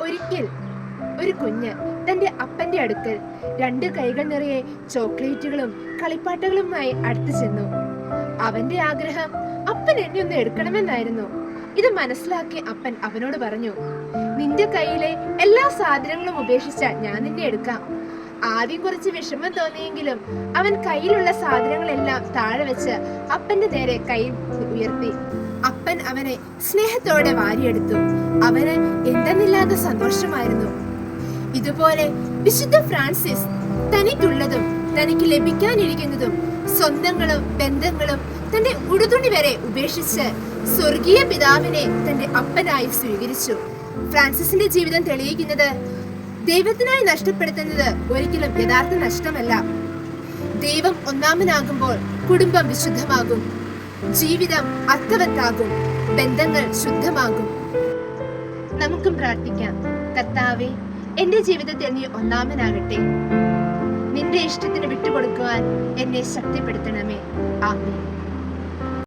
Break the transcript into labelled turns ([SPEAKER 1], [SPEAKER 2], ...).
[SPEAKER 1] ഒരിക്കൽ ഒരു കുഞ്ഞ് തന്റെ അപ്പന്റെ അടുക്കൽ 2 കൈകൾ നിറയെ ചോക്ലേറ്റുകളും കളിപ്പാട്ടങ്ങളുമായി അടുത്തു ചെന്നു. അവന്റെ ആഗ്രഹം അപ്പൻ എന്നെ ഒന്ന് എടുക്കണമെന്നായിരുന്നു. ഇത് മനസ്സിലാക്കി അപ്പൻ അവനോട് പറഞ്ഞു, നിന്റെ കയ്യിലെ എല്ലാ സാധനങ്ങളും ഉപേക്ഷിച്ച ഞാൻ നിന്നെ എടുക്കാം. ആദ്യം കുറച്ച് വിഷമം തോന്നിയെങ്കിലും അവൻ കയ്യിലുള്ള സാധനങ്ങളെല്ലാം താഴെ വെച്ച് അപ്പന്റെ നേരെ കൈ ഉയർത്തി. അപ്പൻ അവനെ സ്നേഹത്തോടെ വാരിയെടുത്തു. അവന് എന്തെന്നില്ലാത്ത സന്തോഷമായിരുന്നു. ഇതുപോലെ വിശുദ്ധ ഫ്രാൻസിസ് തനിക്കുള്ളതും തനിക്ക് ലഭിക്കാനിരിക്കുന്നതും സ്വന്തങ്ങളും ബന്ധങ്ങളും തന്റെ ഉടുതുണി വരെ ഉപേക്ഷിച്ച് സ്വർഗീയ പിതാവിനെ തന്റെ അപ്പനായി സ്വീകരിച്ചു. ഫ്രാൻസിസിന്റെ ജീവിതം തെളിയിക്കുന്നത് ദൈവത്തിനായി നഷ്ടപ്പെടുത്തുന്നത് ഒരിക്കലും യഥാർത്ഥ നഷ്ടമല്ല. ദൈവം ഒന്നാമനാകുമ്പോൾ കുടുംബം വിശുദ്ധമാകും, ജീവിതം അർത്ഥവത്താകും, ബന്ധങ്ങൾ ശുദ്ധമാകും. നമുക്കും പ്രാർത്ഥിക്കാം. കർത്താവേ, എന്റെ ജീവിതത്തിൽ നീ ഒന്നാമനാകട്ടെ. നിന്റെ ഇഷ്ടത്തിന് വിട്ടുകൊടുക്കുവാൻ എന്നെ ശക്തിപ്പെടുത്തണമേ. ആമേൻ.